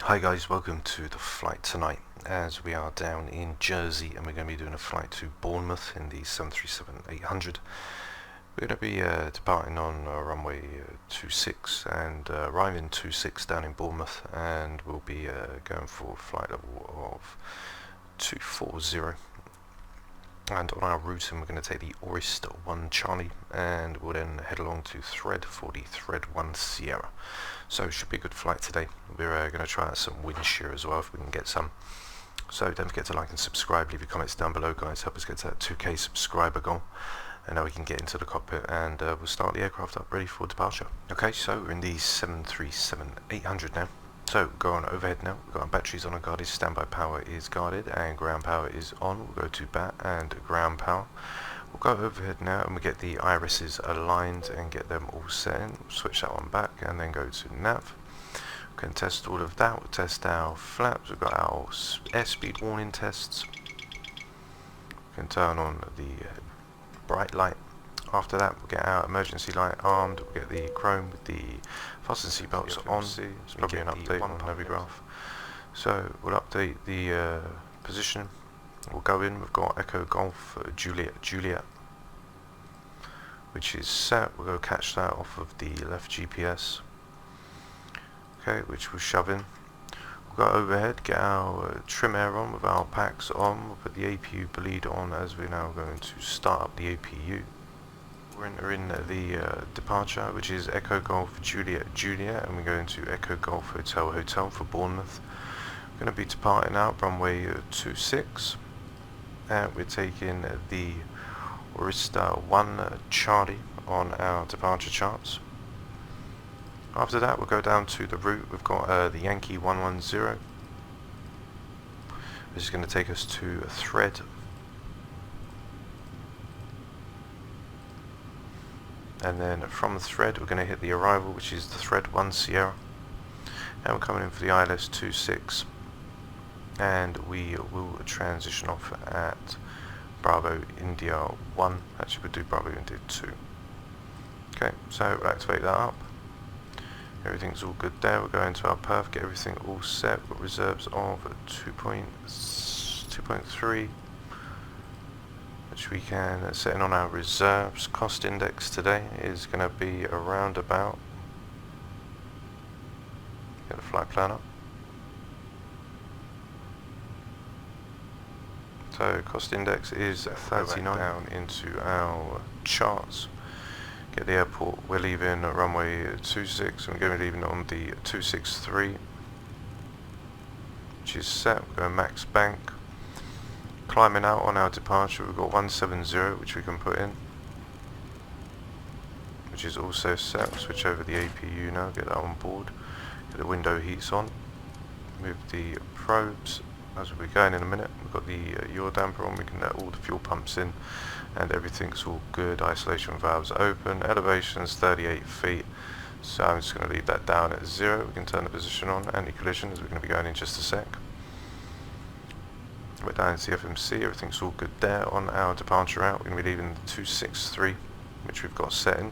Hi guys, welcome to the flight tonight as we are down in Jersey and we're going to be doing a flight to Bournemouth in the 737-800. We're going to be departing on runway 26 and arriving 26 down in Bournemouth, and we'll be going for flight level of 240. And on our routing we're going to take the Ortho 1 Charlie and we'll then head along to Thread for the Thread 1 Sierra. So it should be a good flight today. We're going to try out some Windshear as well if we can get some. So don't forget to like and subscribe, leave your comments down below guys, help us get to that 2k subscriber goal. And now we can get into the cockpit and we'll start the aircraft up ready for departure. Okay, so we're in the 737-800 now. So go on overhead now, we've got our batteries on and guarded, standby power is guarded and ground power is on. We'll go to bat and ground power. We'll go overhead now and we get the irises aligned and get them all set in. We'll switch that one back and then go to nav. We can test all of that, we'll test our flaps, we've got our airspeed warning tests. We can turn on the bright light. After that we'll get our emergency light armed, we'll get the chrome with the fasten seatbelts on. It's probably an update on Navigraph. So we'll update the position. We'll go in, we've got Echo Golf Juliet, which is set. We'll go catch that off of the left GPS. Okay, which we'll shove in. We'll go overhead, get our trim air on with our packs on. We'll put the APU bleed on as we're now going to start up the APU. We're in the departure, which is Echo Golf Juliet, and we're going to Echo Golf Hotel for Bournemouth. We're going to be departing out runway 26, and we're taking the Ortho 1 Charlie on our departure charts. After that we'll go down to the route. We've got the Yankee 110. This is going to take us to a Thread. And then from the Thread we're going to hit the arrival, which is the Thread 1 Sierra, and we're coming in for the ILS 26 and we will transition off at Bravo India 1. Actually we'll do Bravo India 2. Okay, so we'll activate that up. Everything's all good there. We'll go into our perf, get everything all set. We've got reserves of 2.3, which we can set in on our reserves. Cost index today is going to be around about, get the flight plan up. So cost index is 39. Down into our charts. Get the airport. We're leaving runway 26 and we're going to be leaving on the 263, which is set. We're going max bank. Climbing out on our departure we've got 170, which we can put in, which is also set. We'll switch over the APU now, get that on board, get the window heats on, move the probes as we'll be going in a minute. We've got the yaw damper on, we can let all the fuel pumps in and everything's all good. Isolation valves open, elevation's 38 feet, so I'm just going to leave that down at 0. We can turn the position on, anti-collision, as we're going to be going in just a sec. We're down in CFMC, everything's all good there. On our departure route we're going to be leaving the 263, which we've got set in,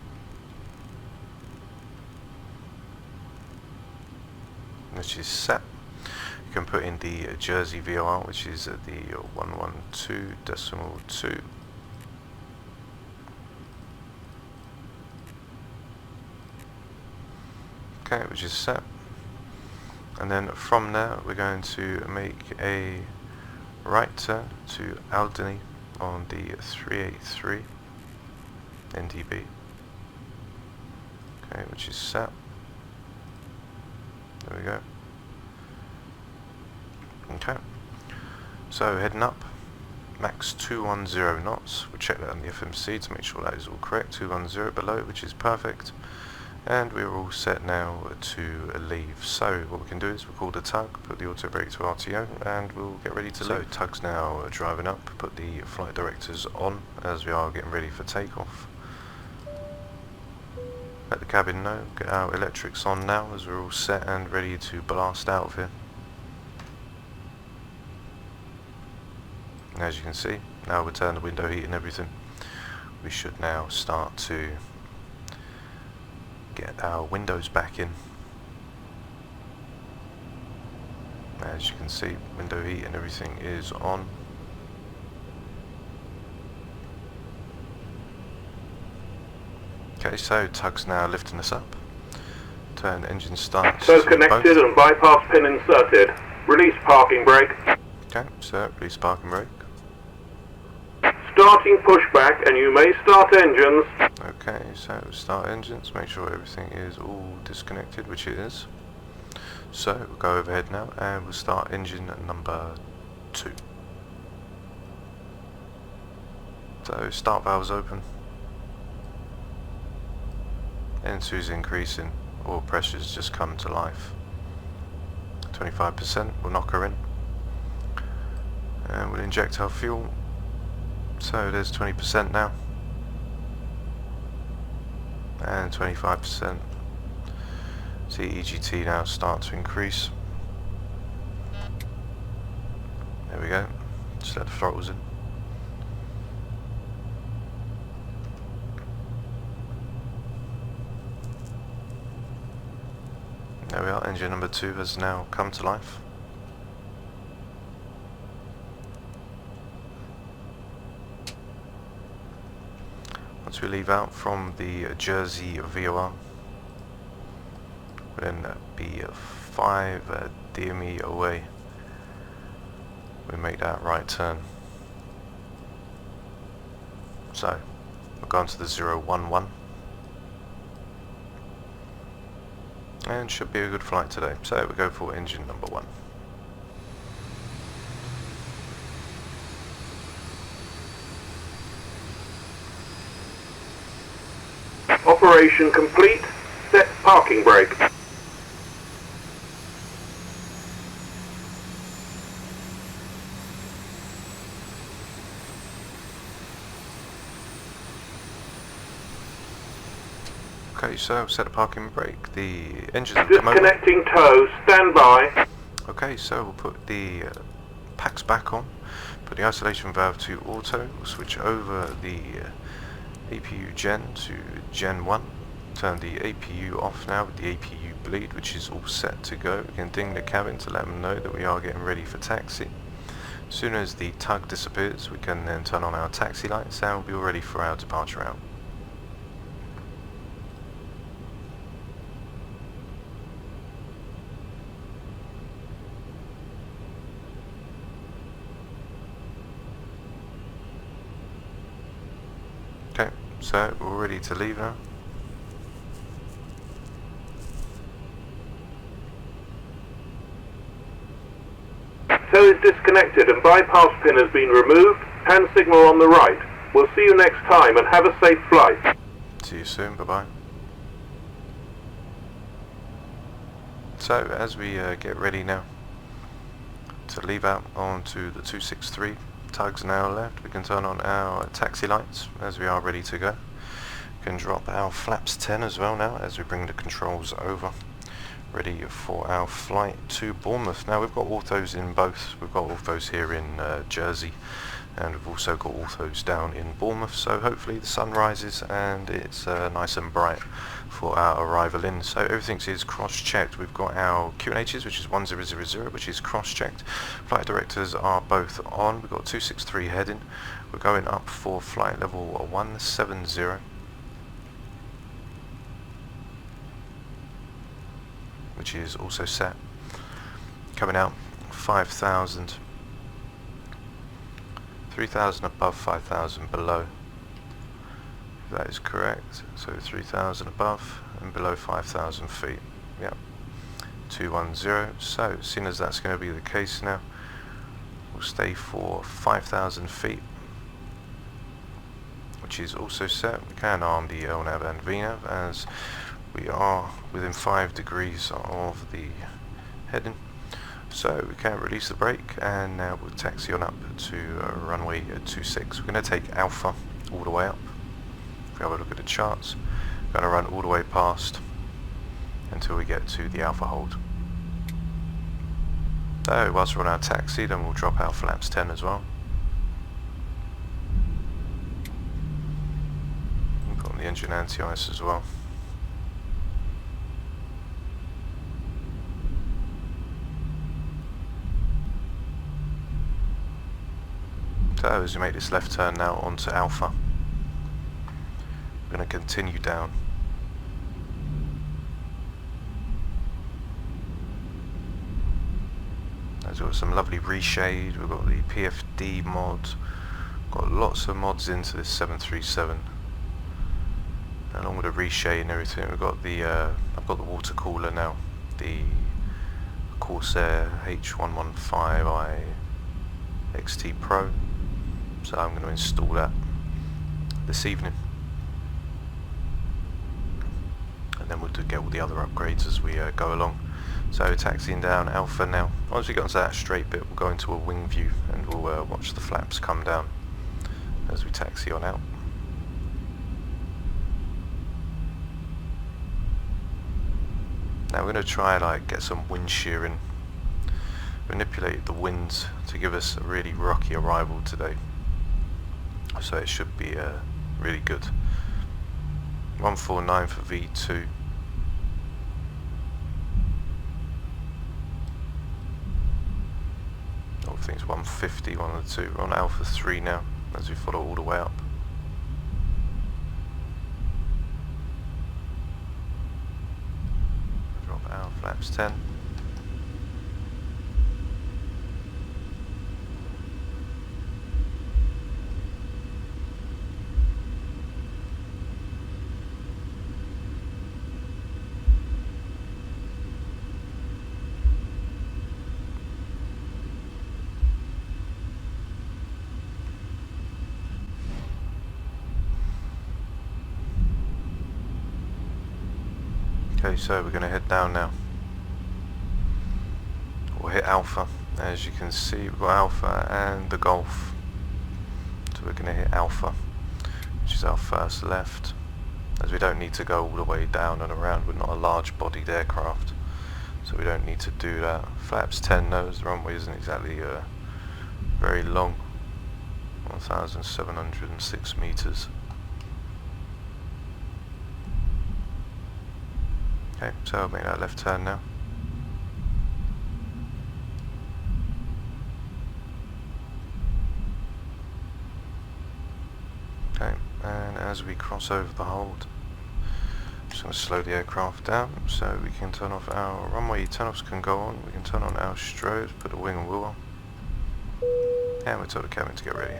which is set. You can put in the Jersey VOR, which is the 112.2. Okay, which is set. And then from there we're going to make a right turn to Alderney on the 383 NDB. Okay, which is set. There we go. Okay, so heading up, max 210 knots. We'll check that on the FMC to make sure that is all correct. 210 below, which is perfect. And we're all set now to leave. So what we can do is we'll call the tug, put the auto brake to RTO, and we'll get ready to leave. So tug's now driving up, put the flight directors on as we are getting ready for takeoff. Let the cabin know, get our electrics on now as we're all set and ready to blast out of here. And as you can see, now we'll turn the window heat and everything. We should now start to get our windows back in. As you can see, window heat and everything is on. Okay, so tug's now lifting us up. Turn engine start. Tow connected and bypass pin inserted. Release parking brake. Okay, so release parking brake. Starting pushback, and you may start engines. Okay, so start engines, make sure everything is all disconnected, which it is. So we'll go overhead now and we'll start engine number 2. So start valves open. N2 is increasing, oil pressure's just come to life. 25%, we'll knock her in. And we'll inject our fuel. So there's 20% now. And 25%. See EGT now start to increase. There we go. Just let the throttles in. There we are, engine number 2 has now come to life. Once we leave out from the Jersey VOR, we'll then be 5 DME away. We make that right turn. So, we'll go on to the 011. And should be a good flight today. So we go for engine number 1. Operation complete. Set parking brake. Okay, so set a parking brake. The engine come over. Disconnecting tow. Stand by. Okay, so we'll put the packs back on. Put the isolation valve to auto. We'll switch over the APU gen to gen 1. Turn the APU off now with the APU bleed, which is all set to go. We can ding the cabin to let them know that we are getting ready for taxi. As soon as the tug disappears, we can then turn on our taxi lights and we'll be all ready for our departure route. Okay, so we're ready to leave now. Tow is disconnected and bypass pin has been removed. Hand signal on the right. We'll see you next time and have a safe flight. See you soon, bye bye. So as we get ready now to leave out onto the 263, tugs now left, we can turn on our taxi lights as we are ready to go. We can drop our flaps 10 as well now as we bring the controls over, ready for our flight to Bournemouth. Now we've got orthos in both. We've got orthos here in Jersey, and we've also got orthos down in Bournemouth, so hopefully the sun rises and it's nice and bright for our arrival in. So everything is cross-checked. We've got our QNHs, which is 1000, which is cross-checked. Flight directors are both on. We've got 263 heading. We're going up for flight level 170, which is also set. Coming out 5,000, 3,000 above, 5,000 below. That is correct. So 3,000 above and below 5,000 feet. Yep. 210. So seeing as that's going to be the case now, we'll stay for 5,000 feet, which is also set. We can arm the LNAV and VNAV as we are within 5 degrees of the heading. So we can release the brake, and now we'll taxi on up to runway 26. We're going to take Alpha all the way up. If we have a look at the charts, we're going to run all the way past until we get to the Alpha hold. So whilst we're on our taxi, then we'll drop our flaps 10 as well. And put on the engine anti-ice as well. So as we make this left turn now onto Alpha, we're going to continue down. We've got some lovely Reshade, we've got the PFD mod, got lots of mods into this 737. Along with the Reshade and everything, we've got the I've got the Watercooler now, the Corsair H115i XT Pro, so I'm going to install that this evening, and then we'll get all the other upgrades as we go along. So taxiing down Alpha now. Once we get onto that straight bit, we'll go into a wing view and we'll watch the flaps come down as we taxi on out. Now we're going to try get some wind shearing, manipulate the winds to give us a really rocky arrival today. So it should be really good. 149 for V2. I think it's 150, one of the two. We're on Alpha 3 now as we follow all the way up. Drop our flaps 10. Okay, so we're going to head down now. We'll hit Alpha. As you can see, we've got Alpha and the Golf. So we're going to hit Alpha, which is our first left. As we don't need to go all the way down and around, we're not a large bodied aircraft, so we don't need to do that. Flaps 10 knows the runway isn't exactly very long, 1,706 meters. Okay, so I'll make that left turn now. Okay, and as we cross over the hold, I'm just going to slow the aircraft down so we can turn off our runway turn-offs can go on. We can turn on our strobes, put the wing and wheel on, and we tell the cabin to get ready.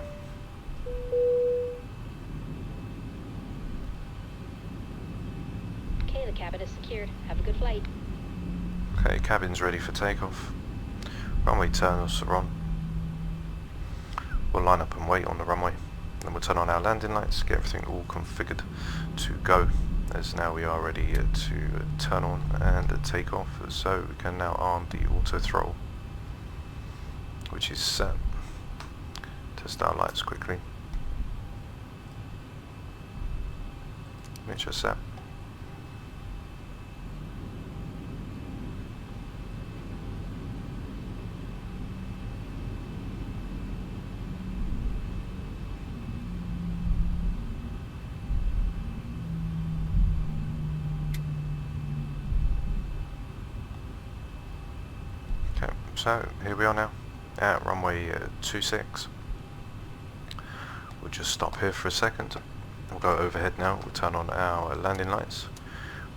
Okay, the cabin is secured. Have a good flight. Okay, cabin's ready for takeoff. Runway turn-offs are on. We'll line up and wait on the runway. Then we'll turn on our landing lights, get everything all configured to go, as now we are ready to turn on and take off. So we can now arm the auto throttle, which is set. Test our lights quickly. Which are set. So here we are now at runway 26. We'll just stop here for a second. We'll go overhead now. We'll turn on our landing lights,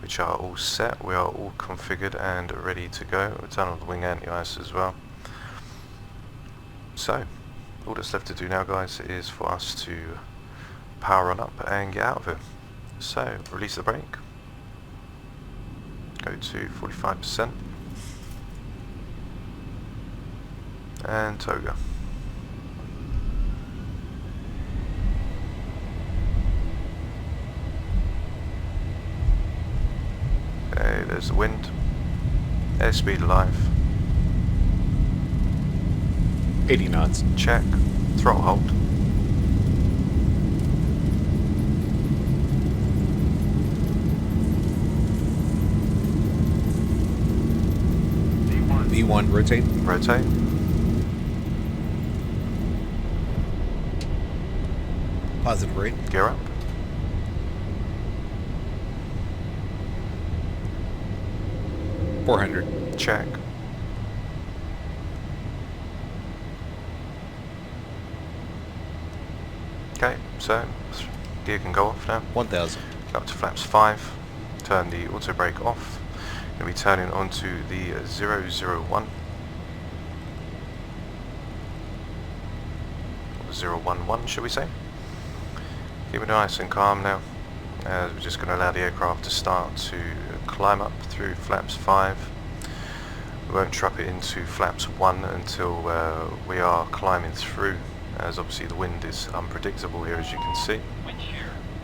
which are all set. We are all configured and ready to go. We'll turn on the wing anti-ice as well. So all that's left to do now, guys, is for us to power on up and get out of here. So release the brake, go to 45%. And toga. Okay, there's the wind. Airspeed alive. 80 knots. Check. Throttle hold. V1 rotate. Rotate. Positive rate. Gear up. .400. Check. So gear can go off now. 1000. Up to flaps 5. Turn the auto brake off. Going to be turning onto the 001. 011 should we say. Keep it nice and calm now, as we're just going to allow the aircraft to start to climb up through flaps 5. We won't drop it into flaps 1 until we are climbing through, as obviously the wind is unpredictable here, as you can see.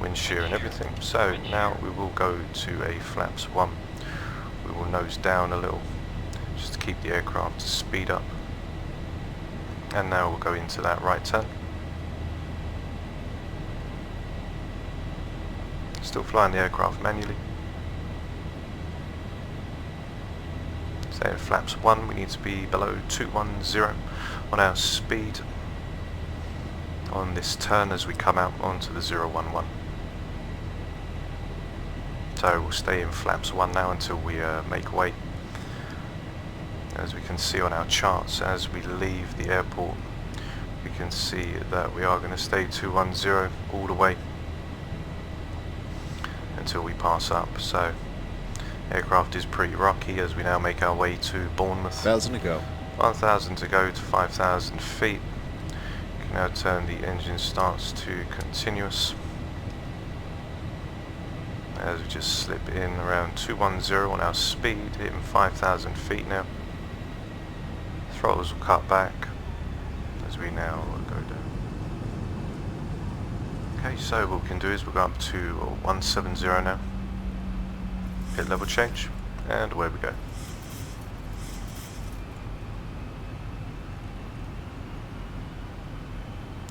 Wind shear and everything. So now we will go to a flaps 1. We will nose down a little, just to keep the aircraft to speed up. And now we'll go into that right turn. Still flying the aircraft manually. So at flaps 1 we need to be below 210 on our speed on this turn as we come out onto the 011. So we'll stay in flaps 1 now until we make way. As we can see on our charts, as we leave the airport, we can see that we are going to stay 210 all the way until we pass up. So aircraft is pretty rocky as we now make our way to Bournemouth. 1000 to go. 1000 to go to 5000 feet. You can now turn the engine starts to continuous as we just slip in around 210 on our speed, hitting 5000 feet now. Throttles will cut back as we now go down. Okay, so what we can do is we'll go up to 170 now. Hit level change, and away we go.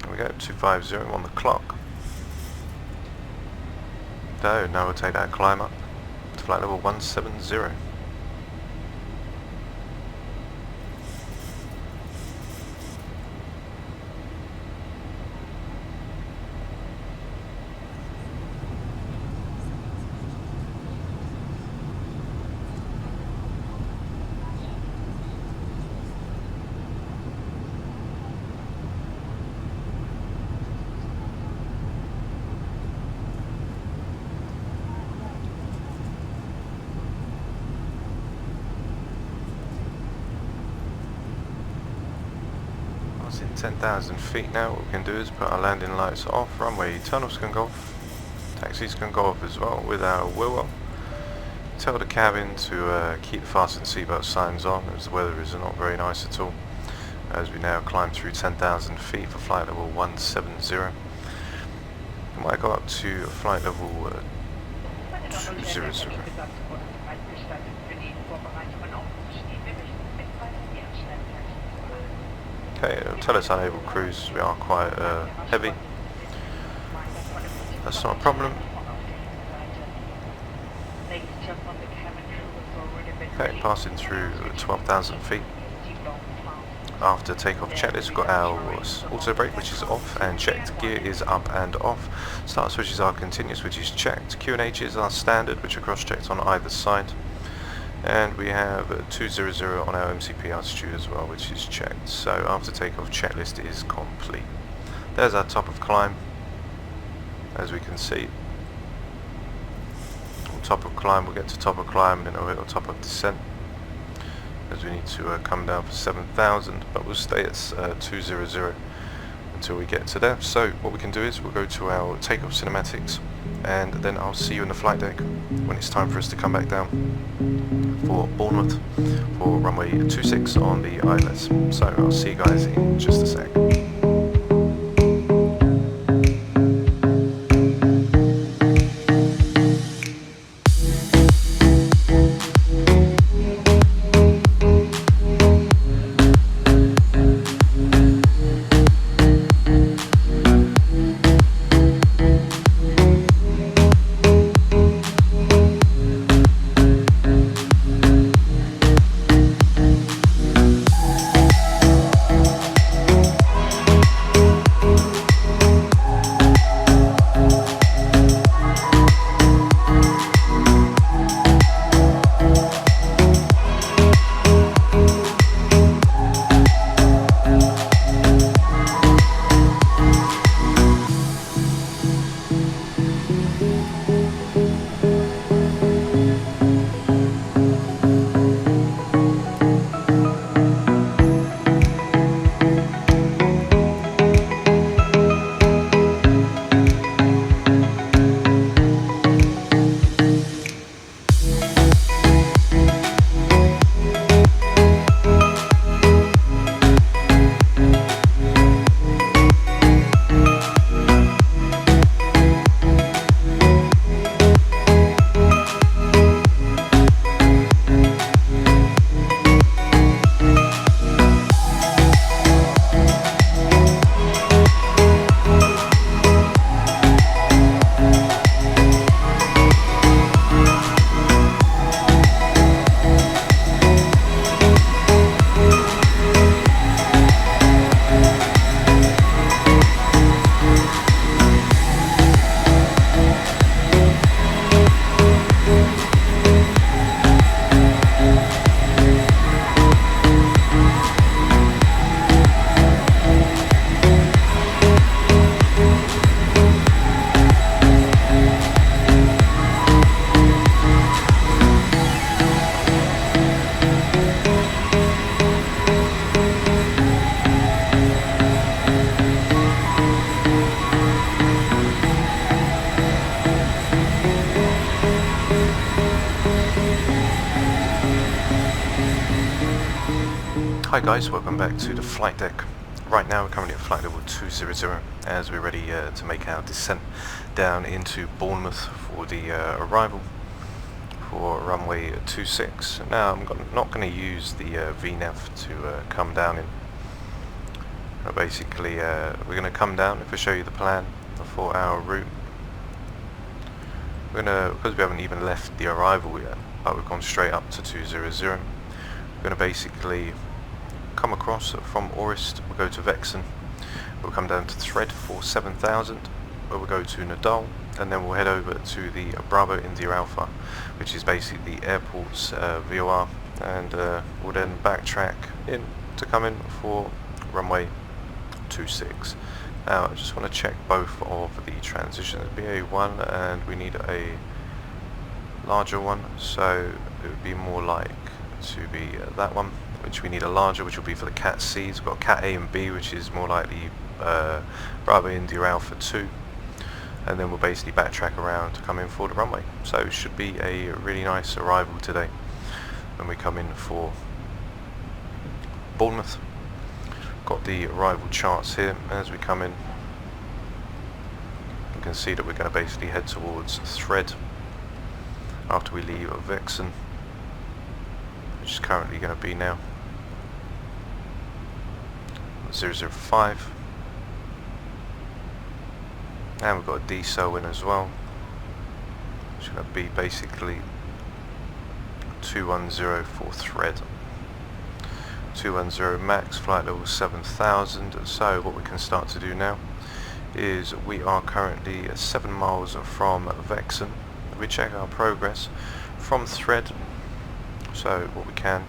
There we go, 250 on the clock. So now we'll take that climb up to flight level 170. In 10,000 feet now, what we can do is put our landing lights off, runway tunnels can go off, taxis can go off as well with our wheel well. Tell the cabin to keep the fasten seatbelt signs on, as the weather is not very nice at all, as we now climb through 10,000 feet for flight level 170. We might go up to flight level 200. Okay, it'll tell us unable cruise, we are quite heavy. That's not a problem. Okay, passing through 12,000 feet. After takeoff checklist, we've got our auto brake, which is off and checked. Gear is up and off. Start switches are continuous, which is checked. Q&H's are standard, which are cross-checked on either side. And we have 200 on our MCP altitude as well, which is checked. So after takeoff checklist is complete. There's our top of climb, as we can see. On top of climb, we'll get to top of climb and then we'll hit on top of descent, as we need to come down for 7,000, but we'll stay at 200 until we get to there. So what we can do is we'll go to our takeoff cinematics, and then I'll see you in the flight deck when it's time for us to come back down for Bournemouth for runway 26 on the ILS. So I'll see you guys in just a sec. Hi guys, welcome back to the flight deck. Right now we're currently at flight level 200 as we're ready to make our descent down into Bournemouth for the arrival for runway 26. Now I'm not going to use the VNAV to come down in. Basically we're going to come down. If I show you the plan for our route, we're going to, because we haven't even left the arrival yet, but we've gone straight up to 200, we're going to basically come across from Orist, we'll go to Vexen, we'll come down to Thread for 7000, where we'll go to Nadal, and then we'll head over to the Bravo India Alpha, which is basically the airport's VOR, and we'll then backtrack in to come in for runway 26. Now I just want to check both of the transitions, BA1, and we need a larger one, so it would be more like to be that one, which we need a larger, which will be for the Cat C's. We've got Cat A and B, which is more like the Bravo India Alpha 2, and then we'll basically backtrack around to come in for the runway. So it should be a really nice arrival today when we come in for Bournemouth. Got the arrival charts here. As we come in, you can see that we're going to basically head towards Thread after we leave Vexen, which is currently going to be now 005, and we've got a decel in as well, which is going to be basically 210 for Thread, 210 max, flight level 7000. So what we can start to do now is we are currently 7 miles from Vexen. We check our progress from Thread. So what we can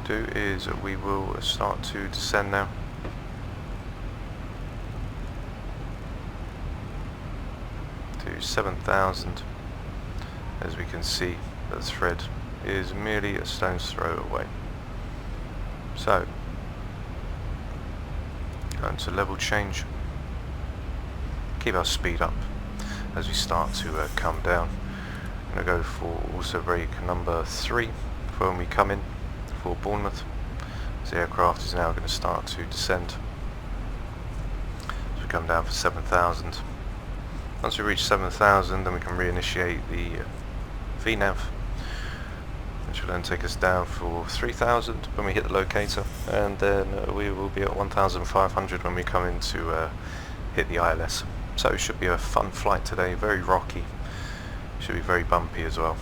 do is we will start to descend now to 7000. As we can see, the Thread is merely a stone's throw away. So going to level change, keep our speed up as we start to come down. I'm going to go for also brake number 3 for when we come in for Bournemouth. The aircraft is now going to start to descend as we come down for 7000. Once we reach 7000, then we can reinitiate the VNAV, which will then take us down for 3000 when we hit the locator, and then we will be at 1500 when we come in to hit the ILS. So it should be a fun flight today, very rocky, should be very bumpy as well.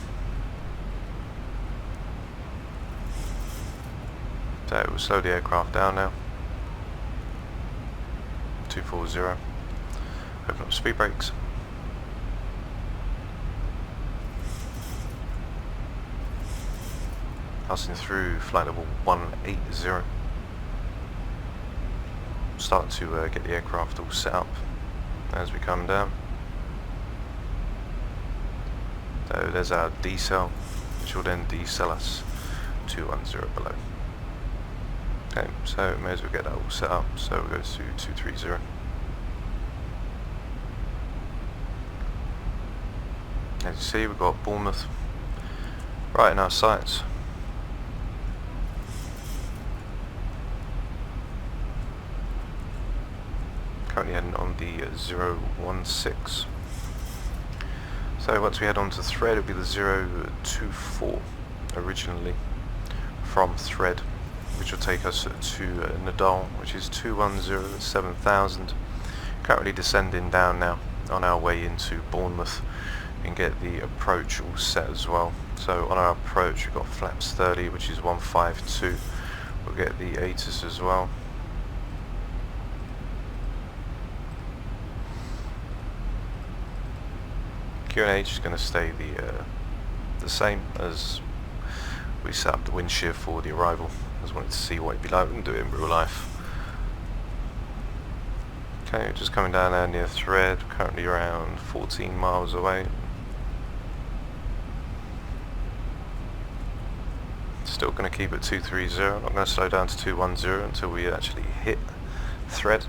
So we'll slow the aircraft down now, 240, open up speed brakes, passing through flight level 180, start to get the aircraft all set up as we come down. So there's our decel, which will then decel us 210 below. Okay, so may as well get that all set up. So we'll go to 230. As you see, we've got Bournemouth right in our sights. Currently heading on the 016. So once we head on to Thread, it'll be the 024 originally from Thread, which will take us to Nadal, which is 210 7000. Currently descending down now on our way into Bournemouth, and get the approach all set as well. So on our approach we've got flaps 30, which is 152. We'll get the ASUS as well. QNH is going to stay the same as we set up the Windshear for the arrival. I just wanted to see what it'd be like and do it in real life. Okay, just coming down there near Thread, currently around 14 miles away. Still going to keep it 230, I'm not going to slow down to 210 until we actually hit Thread.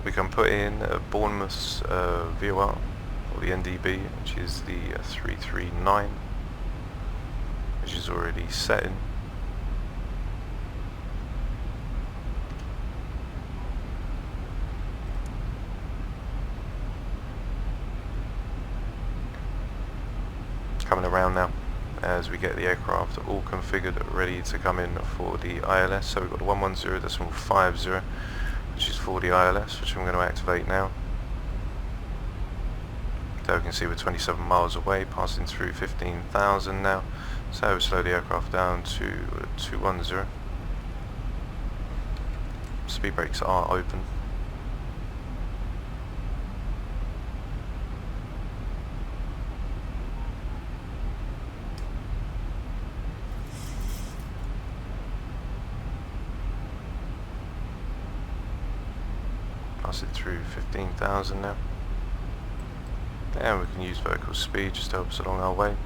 We can put in Bournemouth's VOR, or the NDB, which is the 339, which is already set in. coming around now as we get the aircraft all configured, ready to come in for the ILS. So we've got the 110.50, which is for the ILS, which I'm going to activate now. So we can see we're 27 miles away, passing through 15,000 now. So we slow the aircraft down to 210. Speed brakes are open. Pass it through 15,000 now. And we can use vertical speed just to help us along our way.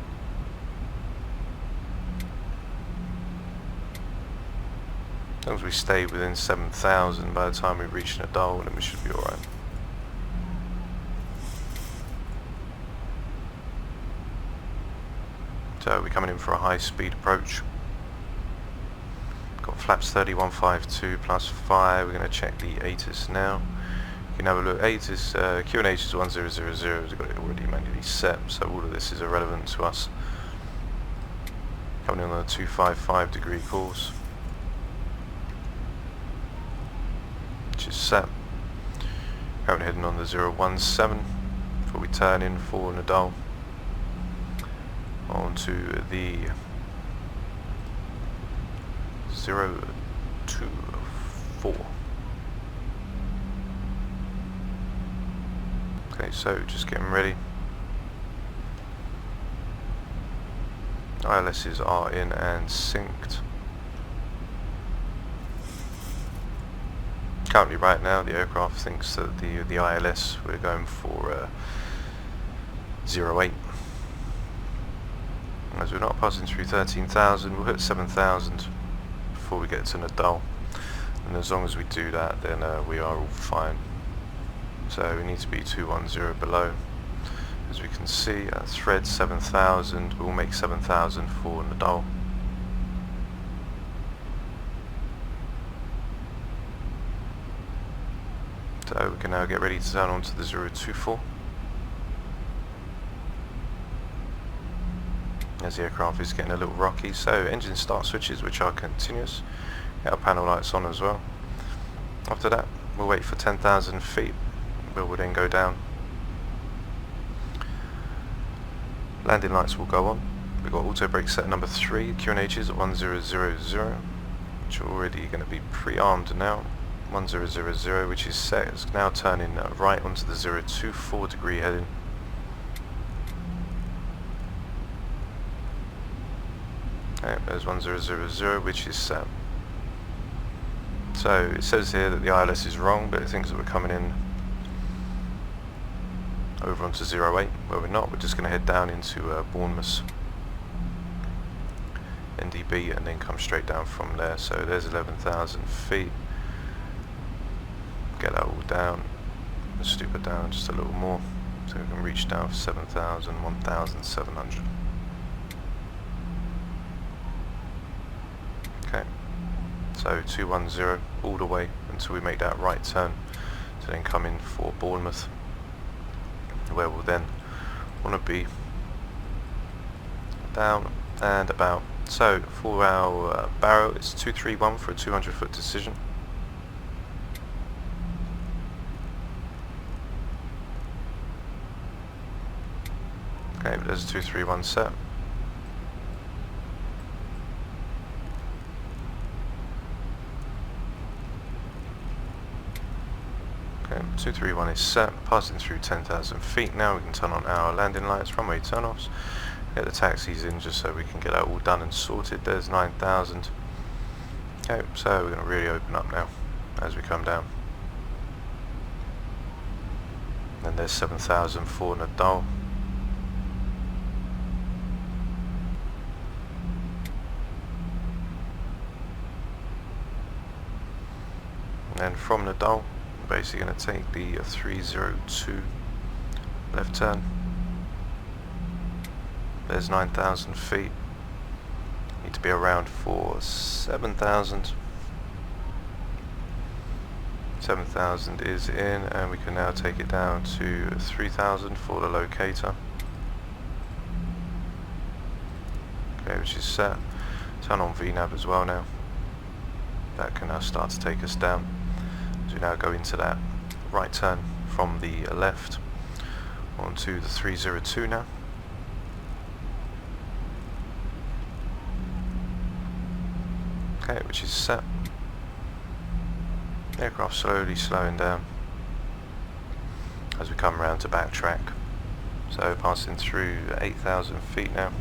As long as we stay within 7,000 by the time we reach Nadal, then we should be alright. So we're coming in for a high speed approach. Got flaps 3152 plus 5. We're going to check the ATIS now. You can have a look. ATIS, QNH is 1000, we've got it already manually set, so all of this is irrelevant to us. Coming in on a 255 degree course, which is set. Currently heading on the 017 before we turn in for Nadal onto the 024. Okay, so just getting ready. ILSs are in and synced. Currently right now the aircraft thinks that the ILS, we're going for 08. As we're not passing through 13,000, we'll hit 7,000 before we get to Nadal. And as long as we do that, then we are all fine. So we need to be 210 below. As we can see, thread 7,000, we'll make 7,000 for Nadal. So we can now get ready to turn on to the 024. As the aircraft is getting a little rocky, so engine start switches, which are continuous. Get our panel lights on as well. After that, we'll wait for 10,000 feet. We'll then go down. Landing lights will go on. We've got auto brake set number 3, QNHs at 1000, which are already going to be pre-armed now. 1000, which is set, is now turning right onto the 024 degree heading. Okay, there's 1000, which is set. So it says here that the ILS is wrong, but it thinks that we're coming in over onto 08, where we're not. We're just going to head down into Bournemouth NDB and then come straight down from there. So there's 11,000 feet. Get that all down, stoop it down just a little more so we can reach down for 7,000, 1,700. Okay, so 210 all the way until we make that right turn to then come in for Bournemouth, where we'll then want to be down and about. So for our barrow, it's 231 for a 200-foot decision. Okay, but there's a 231 set. Okay, 231 is set, passing through 10,000 feet. Now we can turn on our landing lights, runway turn-offs, get the taxis in just so we can get that all done and sorted. There's 9,000. Okay, so we're going to really open up now as we come down. And there's 7,000 for Nadal. And then from Nadal, we're basically going to take the 302 left turn. There's 9,000 feet. Need to be around for 7,000. 7,000 is in, and we can now take it down to 3,000 for the locator. Okay, which is set. Turn on VNAV as well now. That can now start to take us down. So we now go into that right turn from the left onto the 302 now. Okay, which is set. Aircraft slowly slowing down as we come around to backtrack. So passing through 8,000 feet now.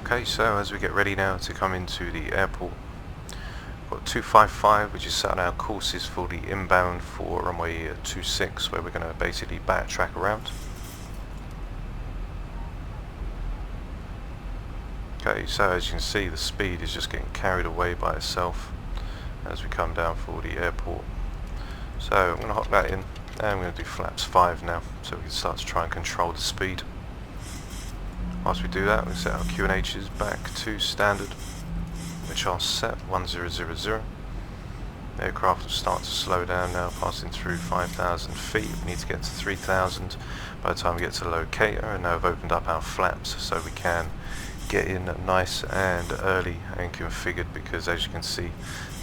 Okay, so as we get ready now to come into the airport, got 255, which is set on our courses for the inbound for runway 26, where we're going to basically backtrack around. Okay, so as you can see, the speed is just getting carried away by itself as we come down for the airport. So I'm going to hop that in, and I'm going to do flaps 5 now, so we can start to try and control the speed. Whilst we do that, we set our QNHs back to standard, which are set 1000. The aircraft will start to slow down now, passing through 5,000 feet. We need to get to 3,000 by the time we get to the locator, and now we've opened up our flaps so we can get in nice and early and configured, because as you can see,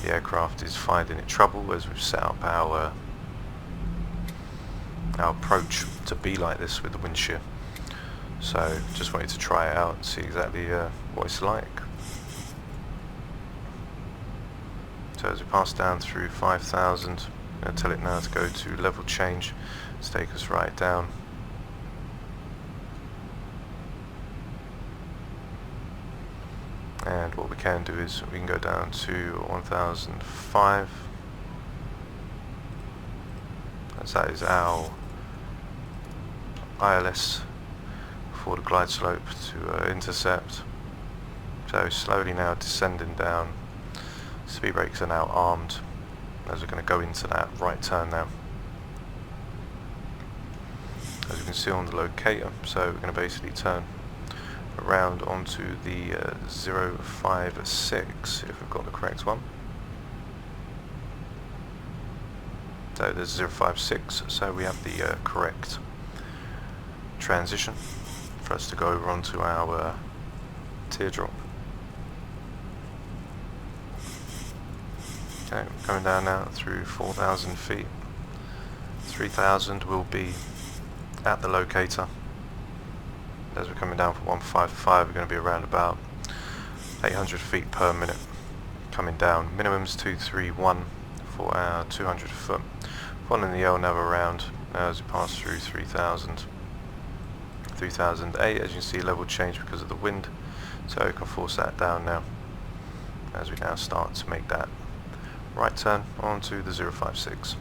the aircraft is finding it trouble as we've set up our approach to be like this with the Windshear. So just wanted to try it out and see exactly what it's like. So as we pass down through 5,000, I'm going to tell it now to go to level change to take us right down. And what we can do is we can go down to 1005, as that is our ILS for the glide slope to intercept. So slowly now descending down. Speed brakes are now armed as we're going to go into that right turn now. As you can see on the locator, so we're going to basically turn around onto the 056 if we've got the correct one. So there's 056, so we have the correct transition for us to go over onto our teardrop. Okay, we're coming down now through 4,000 feet. 3,000 will be at the locator. As we're coming down for 155, we're going to be around about 800 feet per minute coming down. Minimum's 231 for our 200 foot. Following the LNAV around now as we pass through 3,000. 3008, as you can see, level change because of the wind, so we can force that down now as we now start to make that right turn onto the 056.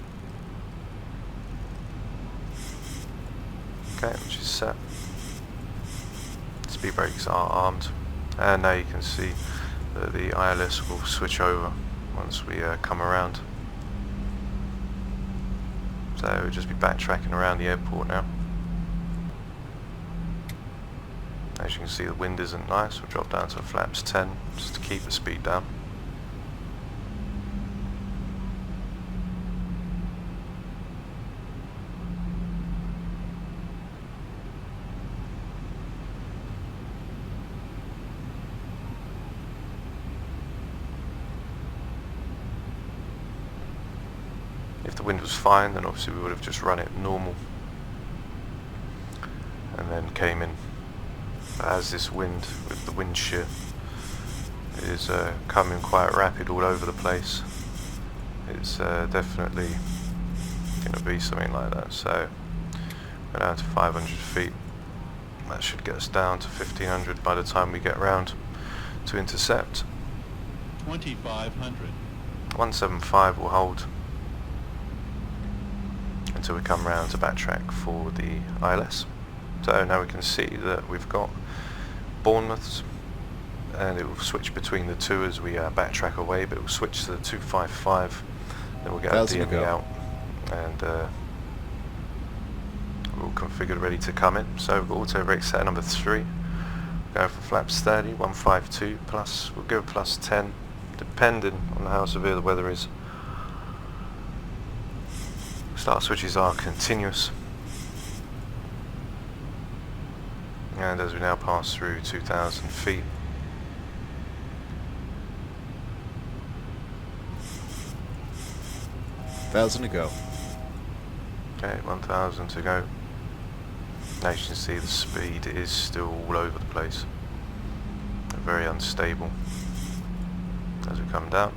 Okay, which is set. Speed brakes are armed, and now you can see that the ILS will switch over once we come around. So we'll just be backtracking around the airport now. As you can see, the wind isn't nice. We'll drop down to flaps 10 just to keep the speed down. If the wind was fine, then obviously we would have just run it normal and then came in. But as this wind with the wind shear is coming quite rapid all over the place, it's definitely going to be something like that. So we're down to 500 feet. That should get us down to 1500 by the time we get around to intercept. 2500. 175 will hold until we come round to backtrack for the ILS. So now we can see that we've got Bournemouth, and it will switch between the two as we backtrack away, but it will switch to the 255, then we'll get our DME out, and we're all configured ready to come in. So we've got auto brake set number 3, going for flaps 30, 152 plus, we'll go plus 10 depending on how severe the weather is. Start switches are continuous, and as we now pass through 2,000 feet, $1,000 to go. okay, 1,000 to go. Now you can see the speed is still all over the place, very unstable as we come down.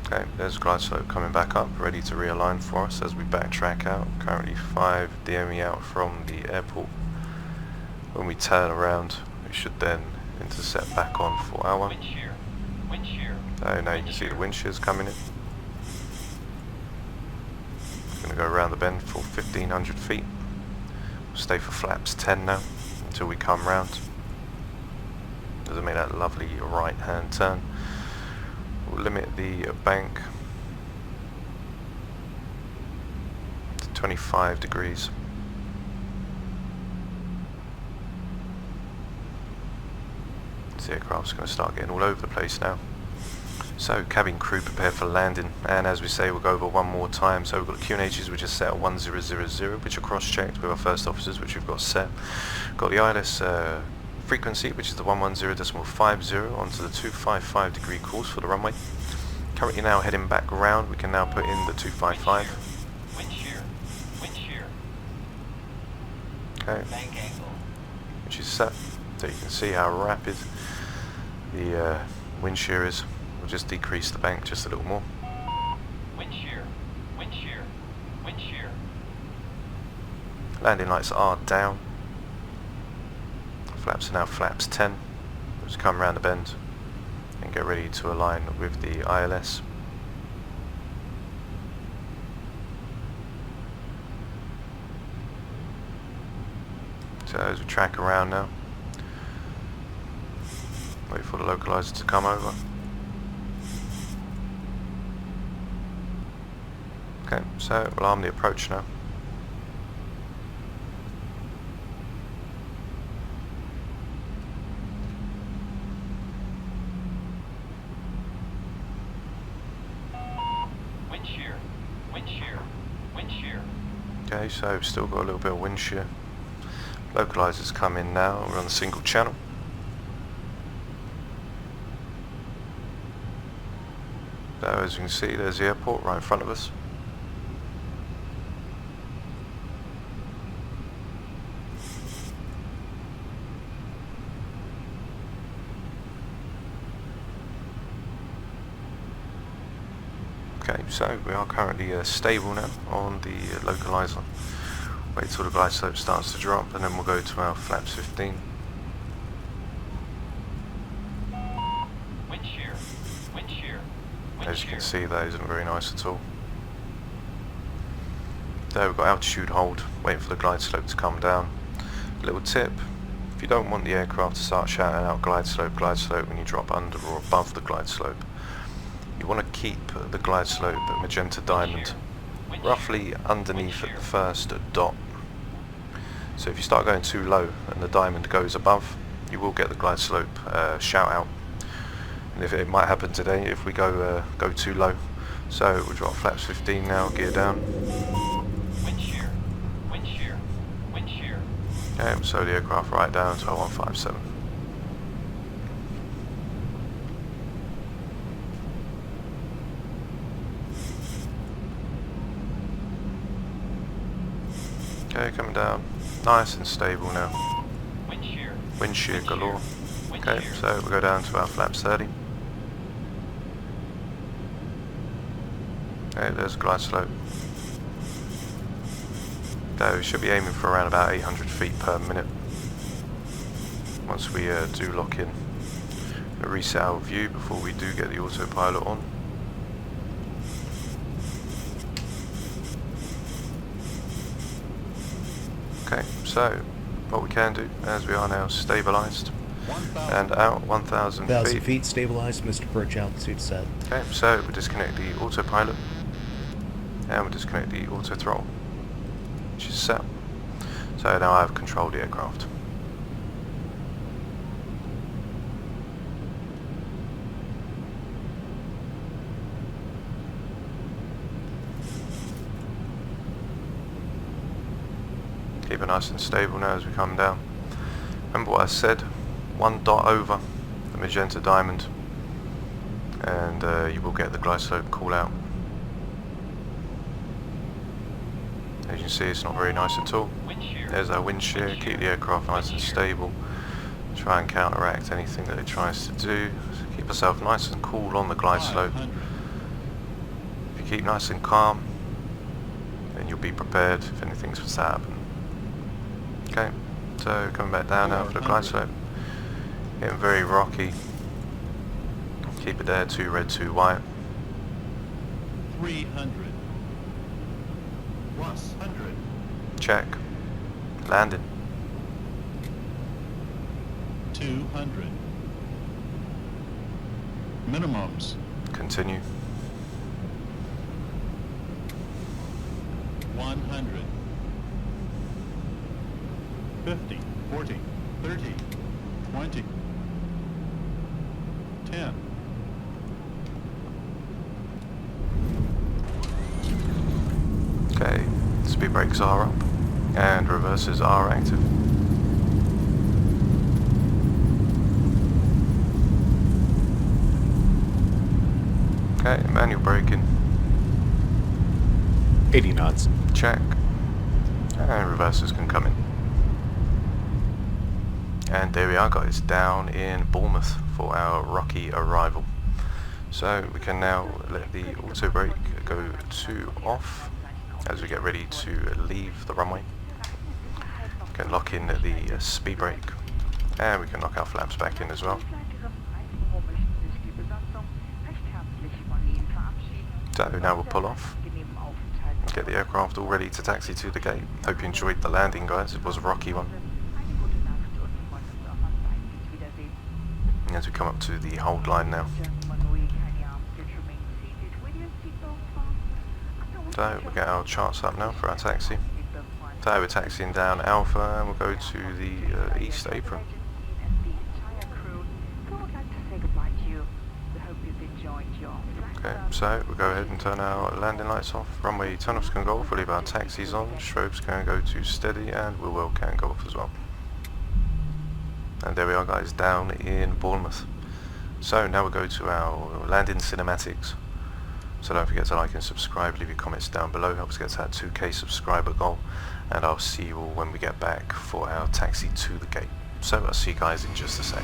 Okay, there's glide slope coming back up, ready to realign for us as we backtrack out. Currently 5 DME out from the airport. When we turn around, we should then intercept back on for our Windshear. So now you can see the wind shear's coming in. Going to go around the bend for 1,500 feet. We'll stay for flaps 10 now until we come round. As I make that lovely right hand turn. We'll limit the bank to 25 degrees. The aircraft's going to start getting all over the place now. So cabin crew prepare for landing, and as we say, we'll go over one more time. So we've got the QNHs which are set at 1000, which are cross-checked with our first officers, which we've got set. Got the ILS frequency, which is the 110.50 onto the 255 degree course for the runway. Currently now heading back round, we can now put in the 255. Windshear. Okay, Bank angle. which is set. So you can see how rapid the wind shear is. We'll just decrease the bank just a little more. Windshear. Landing lights are down. Flaps are now flaps 10. Just come around the bend and get ready to align with the ILS. So as we track around now, wait for the localizer to come over. Okay, so we'll arm the approach now. Windshear. Okay, so we've still got a little bit of wind shear. Localizers come in now, we're on the single channel. So as you can see, there's the airport right in front of us. Okay, so we are currently stable now on the localizer. Wait till the glide slope starts to drop, and then we'll go to our flaps 15. Windshear. As you can see, that isn't very nice at all. There we've got altitude hold, waiting for the glide slope to come down. Little tip, if you don't want the aircraft to start shouting out glide slope when you drop under or above the glide slope, you want to keep the glide slope at magenta diamond roughly underneath at the first dot. So if you start going too low and the diamond goes above, you will get the glide slope shout out. And if it might happen today if we go too low. So we'll drop flaps 15 now, gear down. Windshear. Okay, we'll slow the aircraft right down to 157. Okay, coming down, nice and stable now. Wind shear galore. Okay, so we'll go down to our flaps 30. Okay, there's glide slope. So we should be aiming for around about 800 feet per minute. Once we do lock in, we'll reset our view before we do get the autopilot on. Okay, so what we can do, as we are now stabilised and out 1,000 1,000 feet. feet stabilized, Mr. Perch, altitude set. Okay, so we'll disconnect the autopilot and we'll disconnect the auto throttle, which is set. So now I have controlled the aircraft. Keep it nice and stable now as we come down. Remember what I said, one dot over the magenta diamond and you will get the glide slope call out. As you can see, it's not very nice at all. There's our wind shear. Keep the aircraft nice and stable. Try and counteract anything that it tries to do. So keep yourself nice and cool on the glide slope. If you keep nice and calm, then you'll be prepared if anything's to happen. Okay, so coming back down now for the glide slope. Getting very rocky. Keep it there, 2 red, 2 white. 300. Plus 100. Check. Landing. 200. Minimums. Continue. 100. 50. 40. 30. 20. 10. Okay, speed brakes are up and reversers are active. Okay, manual braking. 80 knots. Check. And reversers can come in. And there we are, guys, down in Bournemouth for our rocky arrival. So we can now let the auto brake go to off as we get ready to leave the runway. We can lock in the speed brake and we can lock our flaps back in as well. So now we'll pull off and get the aircraft all ready to taxi to the gate. Hope you enjoyed the landing, guys. It was a rocky one. As we come up to the hold line now. So we'll get our charts up now for our taxi. So we're taxiing down Alpha and we'll go to the east apron. Okay, so we'll go ahead and turn our landing lights off. Runway turn-offs can go off, we'll leave our taxis on, strobes can go to steady and wheel well can go off as well. And there we are, guys, down in Bournemouth. So now we'll go to our landing cinematics. So don't forget to like and subscribe, leave your comments down below, helps get to that 2k subscriber goal. And I'll see you all when we get back for our taxi to the gate. So I'll see you guys in just a sec.